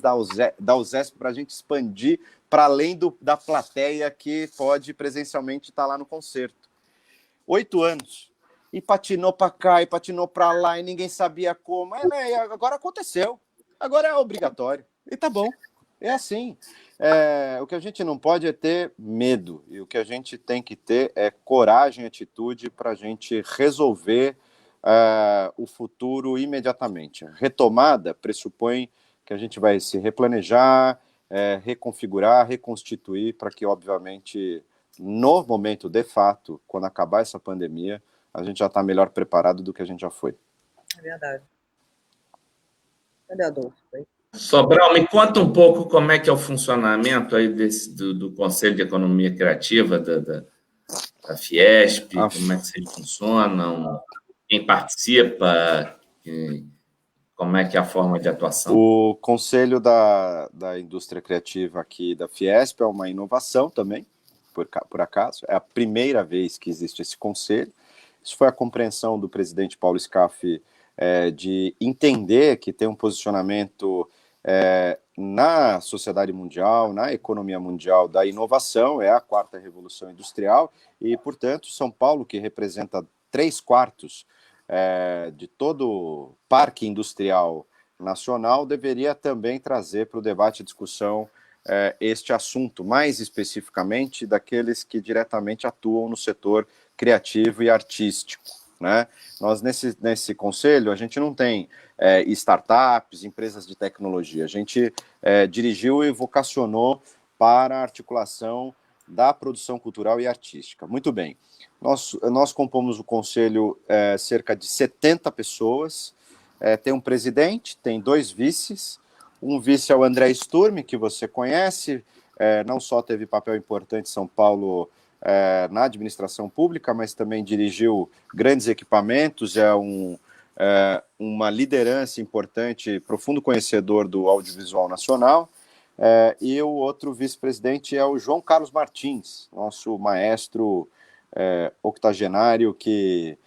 da USESP para a gente expandir para além da plateia que pode presencialmente estar lá no concerto. 8 anos. E patinou para cá, e patinou para lá, e ninguém sabia como. Agora aconteceu. Agora é obrigatório. E tá bom. É assim. O que a gente não pode é ter medo. E o que a gente tem que ter é coragem e atitude para a gente resolver o futuro imediatamente. Retomada pressupõe que a gente vai se replanejar, reconfigurar, reconstituir, para que, obviamente, no momento, de fato, quando acabar essa pandemia, a gente já está melhor preparado do que a gente já foi. É verdade. Cadê Adolfo? Sobral, me conta um pouco como é que é o funcionamento aí do Conselho de Economia Criativa da Fiesp, como é que vocês funcionam, quem participa, como é que é a forma de atuação? O Conselho da Indústria Criativa aqui da Fiesp é uma inovação também, por acaso. É a primeira vez que existe esse conselho. Isso foi a compreensão do presidente Paulo Scaff de entender que tem um posicionamento na sociedade mundial, na economia mundial da inovação, é a 4ª Revolução Industrial, e, portanto, São Paulo, que representa 3/4 de todo o parque industrial nacional, deveria também trazer para o debate e discussão este assunto, mais especificamente daqueles que diretamente atuam no setor criativo e artístico, né? Nós, nesse conselho, a gente não tem startups, empresas de tecnologia, a gente dirigiu e vocacionou para a articulação da produção cultural e artística. Muito bem, nós compomos o conselho cerca de 70 pessoas, tem um presidente, tem 2 vices. Um vice é o André Sturm, que você conhece, não só teve papel importante em São Paulo na administração pública, mas também dirigiu grandes equipamentos, uma liderança importante, profundo conhecedor do audiovisual nacional. E o outro vice-presidente é o João Carlos Martins, nosso maestro octogenário, que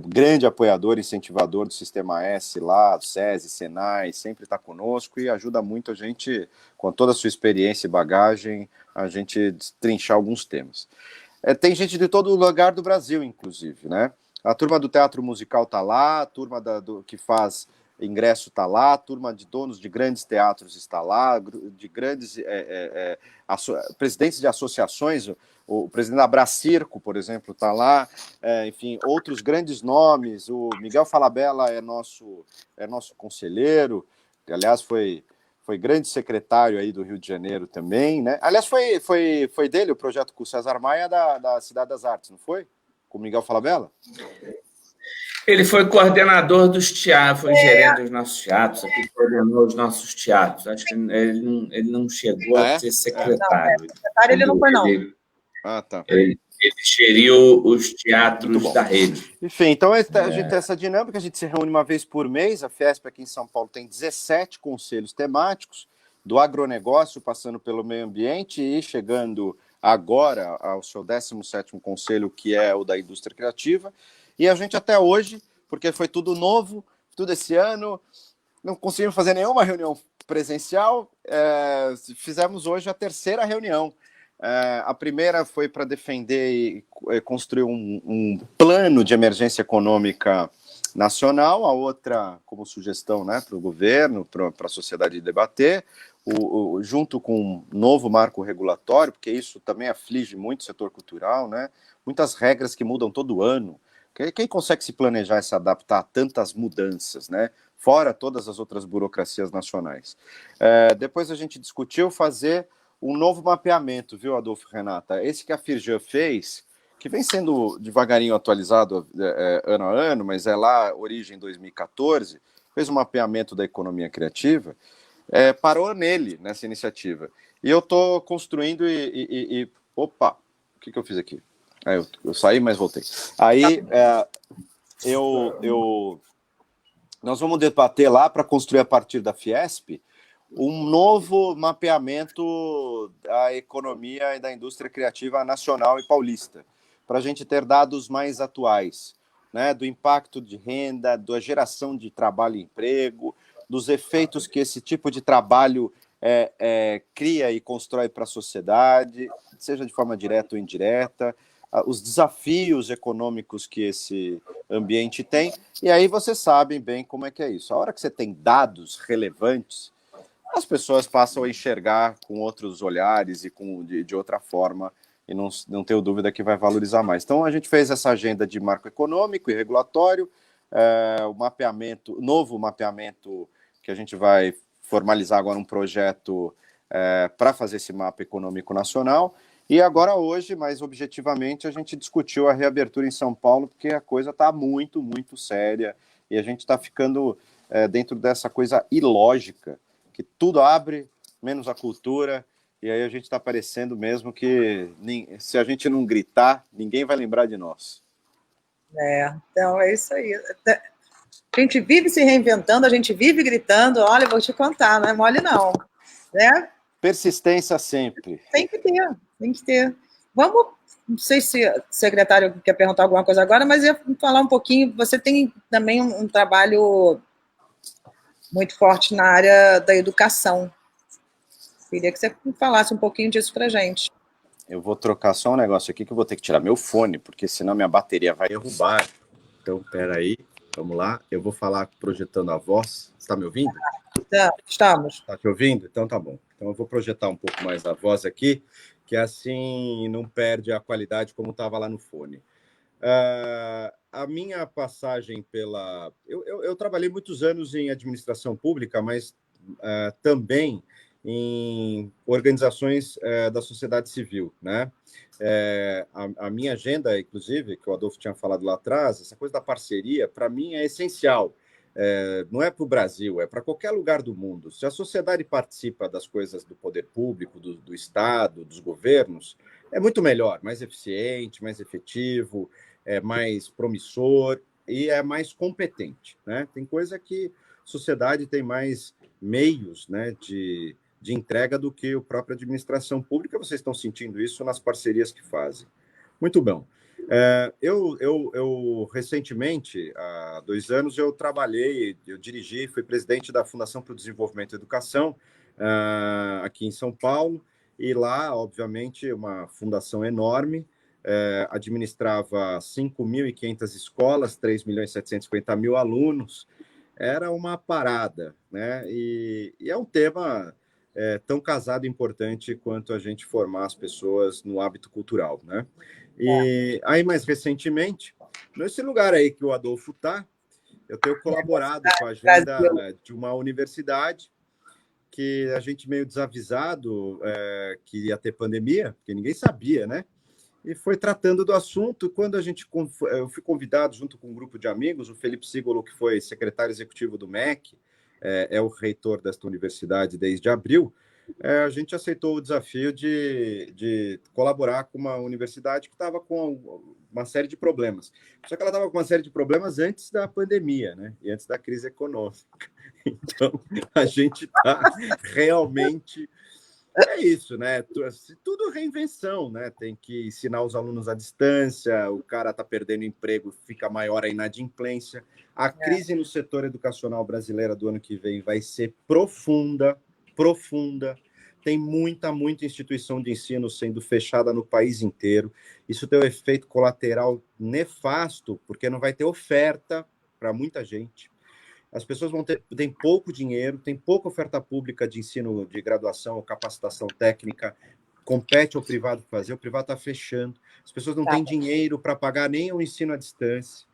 grande apoiador, incentivador do Sistema S lá, do SESI, Senai, sempre está conosco e ajuda muito a gente, com toda a sua experiência e bagagem, a gente destrinchar alguns temas. Tem gente de todo lugar do Brasil, inclusive, né? A turma do teatro musical está lá, a turma que faz ingresso está lá, a turma de donos de grandes teatros está lá, de grandes presidentes de associações. O presidente da Abracirco, por exemplo, está lá, enfim, outros grandes nomes. O Miguel Falabella é nosso conselheiro, que, aliás, foi grande secretário aí do Rio de Janeiro também, né? Aliás, foi dele o projeto com o César Maia da Cidade das Artes, não foi? Com o Miguel Falabella? Ele foi coordenador dos teatros, foi gerente dos nossos teatros, aqui coordenou os nossos teatros. Acho que ele não chegou a ser secretário. Não, secretário ele não foi, não. Tá. Ele geriu os teatros da rede. Enfim, então a gente tem essa dinâmica, a gente se reúne uma vez por mês. A Fiesp aqui em São Paulo tem 17 conselhos temáticos, do agronegócio, passando pelo meio ambiente e chegando agora ao seu 17º conselho, que é o da indústria criativa. E a gente até hoje, porque foi tudo novo, tudo esse ano, não conseguimos fazer nenhuma reunião presencial, fizemos hoje a 3ª reunião. A primeira foi para defender e construir um plano de emergência econômica nacional, a outra como sugestão, né, para o governo, para a sociedade debater, junto com um novo marco regulatório, porque isso também aflige muito o setor cultural, né? Muitas regras que mudam todo ano. Quem consegue se planejar e se adaptar a tantas mudanças, né? Fora todas as outras burocracias nacionais. Depois a gente discutiu fazer um novo mapeamento, viu, Adolfo e Renata? Esse que a Firjan fez, que vem sendo devagarinho atualizado ano a ano, mas é lá, origem 2014, fez um mapeamento da economia criativa, parou nessa iniciativa. E eu estou construindo Opa, o que eu fiz aqui? Eu saí, mas voltei. Aí, nós vamos debater lá para construir a partir da Fiesp um novo mapeamento da economia e da indústria criativa nacional e paulista, para a gente ter dados mais atuais, né, do impacto de renda, da geração de trabalho e emprego, dos efeitos que esse tipo de trabalho cria e constrói para a sociedade, seja de forma direta ou indireta, os desafios econômicos que esse ambiente tem, e aí vocês sabem bem como é que é isso. A hora que você tem dados relevantes, as pessoas passam a enxergar com outros olhares e de outra forma, e não tenho dúvida que vai valorizar mais. Então, a gente fez essa agenda de marco econômico e regulatório, o novo mapeamento que a gente vai formalizar agora um projeto para fazer esse mapa econômico nacional. E agora, hoje, mais objetivamente, a gente discutiu a reabertura em São Paulo, porque a coisa está muito, muito séria, e a gente está ficando dentro dessa coisa ilógica, que tudo abre, menos a cultura, e aí a gente está parecendo mesmo que se a gente não gritar, ninguém vai lembrar de nós. Então é isso aí. A gente vive se reinventando, a gente vive gritando, olha, eu vou te contar, não é mole não, né? Persistência sempre. Tem que ter. Vamos, não sei se o secretário quer perguntar alguma coisa agora, mas eu ia falar um pouquinho, você tem também um trabalho muito forte na área da educação. Queria que você falasse um pouquinho disso para a gente. Eu vou trocar só um negócio aqui que eu vou ter que tirar meu fone, porque senão minha bateria vai derrubar. Então, peraí, vamos lá. Eu vou falar projetando a voz. Você está me ouvindo? Estamos. Está te ouvindo? Então tá bom. Então eu vou projetar um pouco mais a voz aqui, que assim não perde a qualidade como estava lá no fone. A minha passagem pela... Eu trabalhei muitos anos em administração pública, mas também em organizações da sociedade civil, né? A minha agenda, inclusive, que o Adolfo tinha falado lá atrás, essa coisa da parceria, para mim é essencial. Não é para o Brasil, é para qualquer lugar do mundo. Se a sociedade participa das coisas do poder público, do Estado, dos governos, é muito melhor, mais eficiente, mais efetivo, é mais promissor e é mais competente, né? Tem coisa que a sociedade tem mais meios, né, de entrega do que a própria administração pública. Vocês estão sentindo isso nas parcerias que fazem. Muito bom. Eu recentemente, há 2 anos, eu dirigi, fui presidente da Fundação para o Desenvolvimento e Educação, aqui em São Paulo, e lá, obviamente, uma fundação enorme, administrava 5.500 escolas, 3.750.000 alunos, era uma parada, né? E é um tema tão casado e importante quanto a gente formar as pessoas no hábito cultural, né? E aí, mais recentemente, nesse lugar aí que o Adolfo está, eu tenho colaborado com a agenda de uma universidade que a gente meio desavisado que ia ter pandemia, porque ninguém sabia, né? E foi tratando do assunto. Quando eu fui convidado junto com um grupo de amigos, o Felipe Sigolo, que foi secretário executivo do MEC, é o reitor desta universidade desde abril, a gente aceitou o desafio de colaborar com uma universidade que estava com uma série de problemas. Só que ela estava com uma série de problemas antes da pandemia, né? E antes da crise econômica. Então, a gente está realmente... É isso, né? Tudo reinvenção, né? Tem que ensinar os alunos à distância, o cara está perdendo emprego, fica maior a inadimplência. A crise no setor educacional brasileiro do ano que vem vai ser profunda. Tem muita instituição de ensino sendo fechada no país inteiro. Isso tem um efeito colateral nefasto, porque não vai ter oferta para muita gente. As pessoas têm pouco dinheiro, tem pouca oferta pública de ensino de graduação ou capacitação técnica, compete ao privado fazer, o privado está fechando, as pessoas não têm dinheiro para pagar nem o ensino à distância.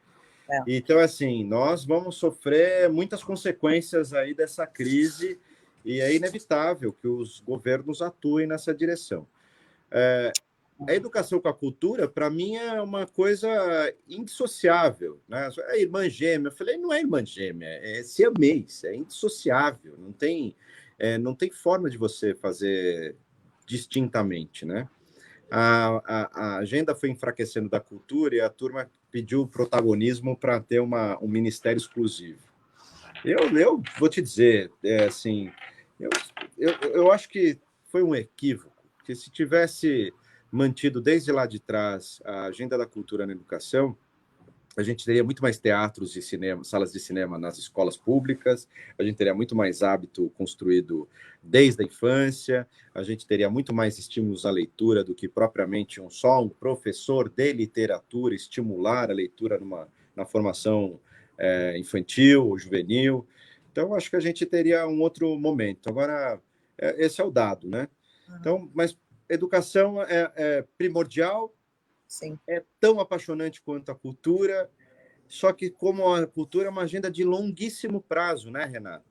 Então, assim, nós vamos sofrer muitas consequências aí dessa crise e é inevitável que os governos atuem nessa direção. A educação com a cultura, para mim, é uma coisa indissociável, né? É irmã gêmea. Eu falei, não é irmã gêmea, é siamês, é indissociável. Não tem forma de você fazer distintamente, né? a agenda foi enfraquecendo da cultura e a turma pediu protagonismo para ter um ministério exclusivo. Eu vou te dizer, assim, eu acho que foi um equívoco, que se tivesse mantido desde lá de trás a agenda da cultura na educação, a gente teria muito mais teatros e cinema, salas de cinema nas escolas públicas, a gente teria muito mais hábito construído desde a infância, a gente teria muito mais estímulos à leitura do que propriamente só um professor de literatura estimular a leitura na formação infantil ou juvenil. Então, acho que a gente teria um outro momento. Agora, esse é o dado, né? Então, mas educação é primordial, Sim. é tão apaixonante quanto a cultura, só que como a cultura é uma agenda de longuíssimo prazo, né, Renata?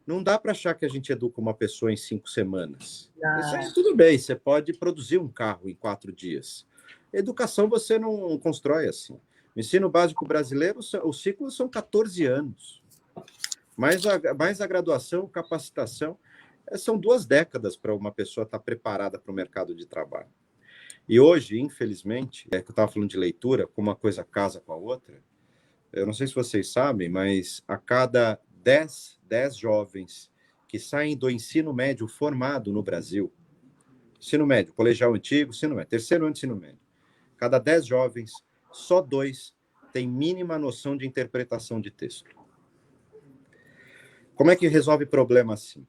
Não dá para achar que a gente educa uma pessoa em 5 semanas. Isso aí, tudo bem, você pode produzir um carro em 4 dias. Educação você não constrói assim. O ensino básico brasileiro, os ciclos são 14 anos. Mais a graduação, capacitação, são 2 décadas para uma pessoa estar preparada para o mercado de trabalho. E hoje, infelizmente, que eu estava falando de leitura, como uma coisa casa com a outra, eu não sei se vocês sabem, mas a cada 10 jovens que saem do ensino médio formado no Brasil, ensino médio, colegial antigo, ensino médio, terceiro ano de ensino médio, cada 10 jovens, só 2 têm mínima noção de interpretação de texto. Como é que resolve problema assim?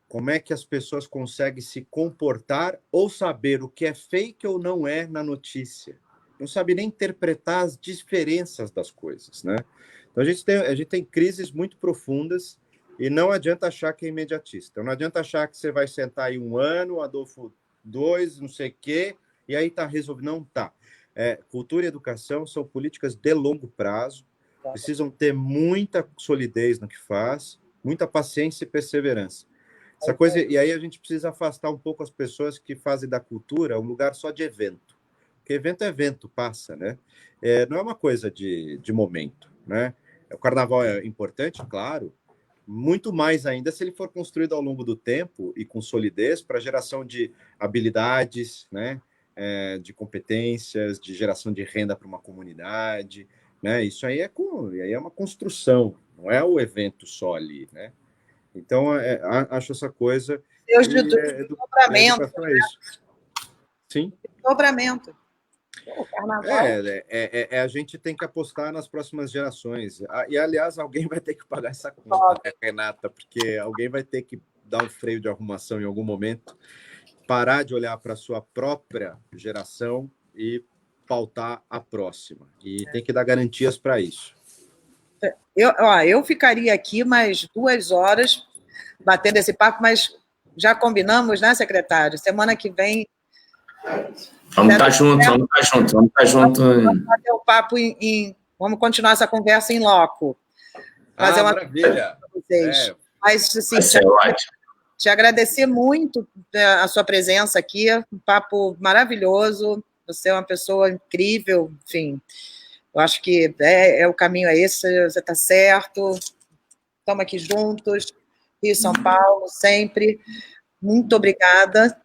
Como é que as pessoas conseguem se comportar ou saber o que é fake ou não é na notícia? Não sabe nem interpretar as diferenças das coisas, né? Então, a gente tem crises muito profundas e não adianta achar que é imediatista. Não adianta achar que você vai sentar aí 1 ano, Adolfo 2, não sei o quê, e aí está resolvido. Não está. Cultura e educação são políticas de longo prazo, precisam ter muita solidez no que faz, muita paciência e perseverança. Essa coisa, e aí a gente precisa afastar um pouco as pessoas que fazem da cultura um lugar só de evento. Porque evento é evento, passa, né? Não é uma coisa de momento, né? O carnaval é importante, claro, muito mais ainda se ele for construído ao longo do tempo e com solidez para geração de habilidades, né? De competências, de geração de renda para uma comunidade, né? Isso aí é uma construção, não é o evento só ali, né? Então, acho essa coisa... Deus de dobramento. É isso. Sim. Dobramento. O carnaval. A gente tem que apostar nas próximas gerações. E, aliás, alguém vai ter que pagar essa conta, né, Renata? Porque alguém vai ter que dar um freio de arrumação em algum momento, parar de olhar para a sua própria geração e pautar a próxima. E tem que dar garantias para isso. Eu ficaria aqui mais 2 horas batendo esse papo, mas já combinamos, né, secretário? Semana que vem... Vamos estar juntos. Vamos bater o papo vamos continuar essa conversa em loco. Fazer uma maravilha! Para vocês. Mas, assim, te agradecer muito a sua presença aqui, um papo maravilhoso, você é uma pessoa incrível, enfim... Eu acho que o caminho é esse, você está certo. Estamos aqui juntos, Rio e São Paulo, sempre. Muito obrigada.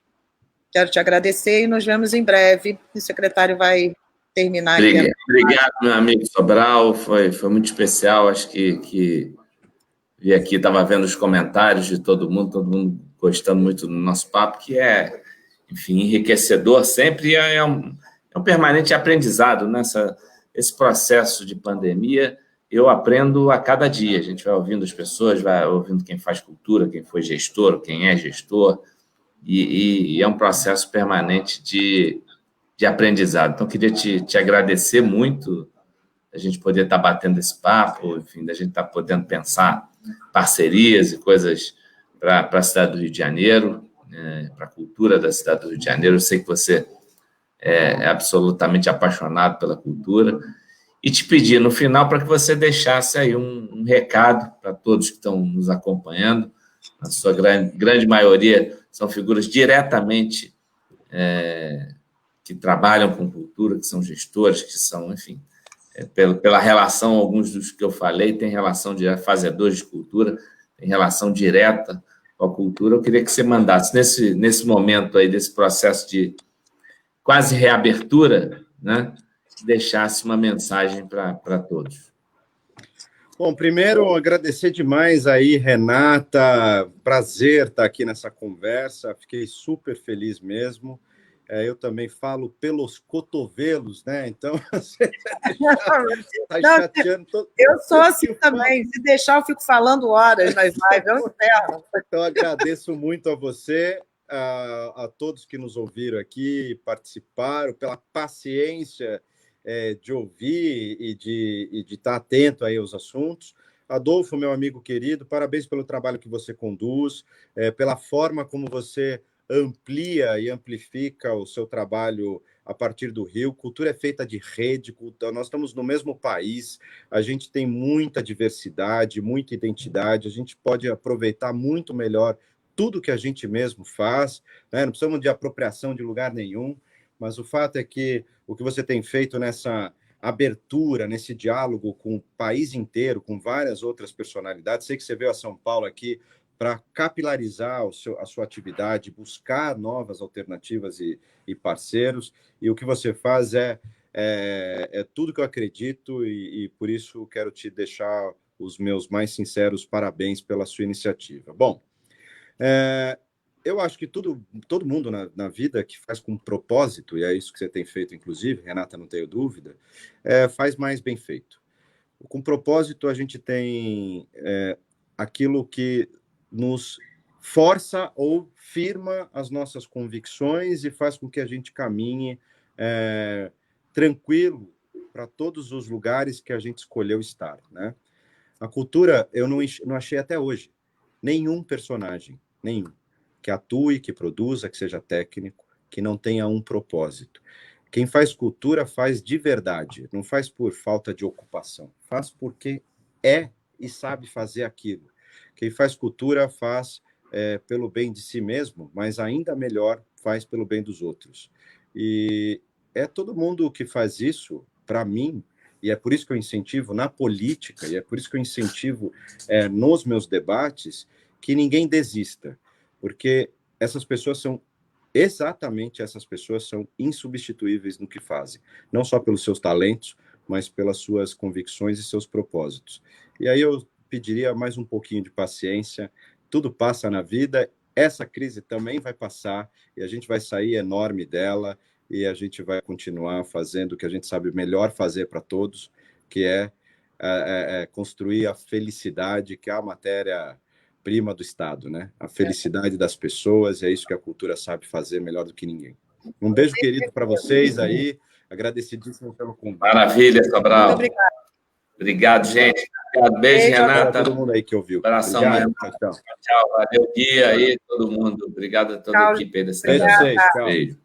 Quero te agradecer e nos vemos em breve. O secretário vai terminar aqui. Obrigado, meu amigo Sobral. Foi muito especial. Acho que vi aqui, estava vendo os comentários de todo mundo gostando muito do nosso papo, que é, enfim, enriquecedor sempre e é um permanente aprendizado nessa... Esse processo de pandemia, eu aprendo a cada dia. A gente vai ouvindo as pessoas, vai ouvindo quem faz cultura, quem foi gestor, quem é gestor, e é um processo permanente de aprendizado. Então, queria te agradecer muito a gente poder estar batendo esse papo, enfim, da gente estar podendo pensar parcerias e coisas para a cidade do Rio de Janeiro, para a cultura da cidade do Rio de Janeiro. Eu sei que você é absolutamente apaixonado pela cultura, e te pedir no final para que você deixasse aí um recado para todos que estão nos acompanhando. A sua grande maioria são figuras diretamente que trabalham com cultura, que são gestores, que são, enfim, pela relação, alguns dos que eu falei têm relação de fazedores de cultura, tem relação direta com a cultura. Eu queria que você mandasse, nesse momento aí, desse processo de quase reabertura, né, deixasse uma mensagem para todos. Bom, primeiro, agradecer demais aí, Renata. Prazer estar aqui nessa conversa. Fiquei super feliz mesmo. Eu também falo pelos cotovelos, né? Então, você está chateando todo... Eu sou assim também. Se deixar, eu fico falando horas nas lives. Eu enterro. Então, agradeço muito a você, a todos que nos ouviram aqui, participaram, pela paciência de ouvir e de estar atento aí aos assuntos. Adolfo, meu amigo querido, parabéns pelo trabalho que você conduz, pela forma como você amplia e amplifica o seu trabalho a partir do Rio. Cultura é feita de rede, nós estamos no mesmo país, a gente tem muita diversidade, muita identidade, a gente pode aproveitar muito melhor tudo que a gente mesmo faz, né? Não precisamos de apropriação de lugar nenhum, mas o fato é que o que você tem feito nessa abertura, nesse diálogo com o país inteiro, com várias outras personalidades, sei que você veio a São Paulo aqui para capilarizar a sua atividade, buscar novas alternativas e parceiros, e o que você faz é tudo que eu acredito, e por isso quero te deixar os meus mais sinceros parabéns pela sua iniciativa. Bom, eu acho que todo mundo na vida que faz com propósito, e é isso que você tem feito, inclusive, Renata, não tenho dúvida, faz mais bem feito. Com propósito, a gente tem aquilo que nos força ou firma as nossas convicções e faz com que a gente caminhe tranquilo para todos os lugares que a gente escolheu estar, né? A cultura, eu não achei até hoje nenhum personagem, nenhum, que atue, que produza, que seja técnico, que não tenha um propósito. Quem faz cultura faz de verdade, não faz por falta de ocupação, faz porque e sabe fazer aquilo. Quem faz cultura faz pelo bem de si mesmo, mas ainda melhor faz pelo bem dos outros. E todo mundo que faz isso, para mim, e é por isso que eu incentivo na política, e é por isso que eu incentivo nos meus debates, que ninguém desista, porque essas pessoas são insubstituíveis no que fazem, não só pelos seus talentos, mas pelas suas convicções e seus propósitos. E aí eu pediria mais um pouquinho de paciência, tudo passa na vida, essa crise também vai passar, e a gente vai sair enorme dela, e a gente vai continuar fazendo o que a gente sabe melhor fazer para todos, que é construir a felicidade, que é a matéria-prima do Estado, né? A felicidade das pessoas, é isso que a cultura sabe fazer melhor do que ninguém. Um beijo querido para vocês aí, agradecidíssimo pelo convite. Maravilha, Sobral. Muito obrigada. Obrigado, gente. Obrigado. Beijo, Renata. Para todo mundo aí que ouviu. Abração mesmo. Tchau. Valeu, Gui aí, todo mundo. Obrigado a toda a equipe aí dessa. Beijo a vocês. Tchau. Beijo.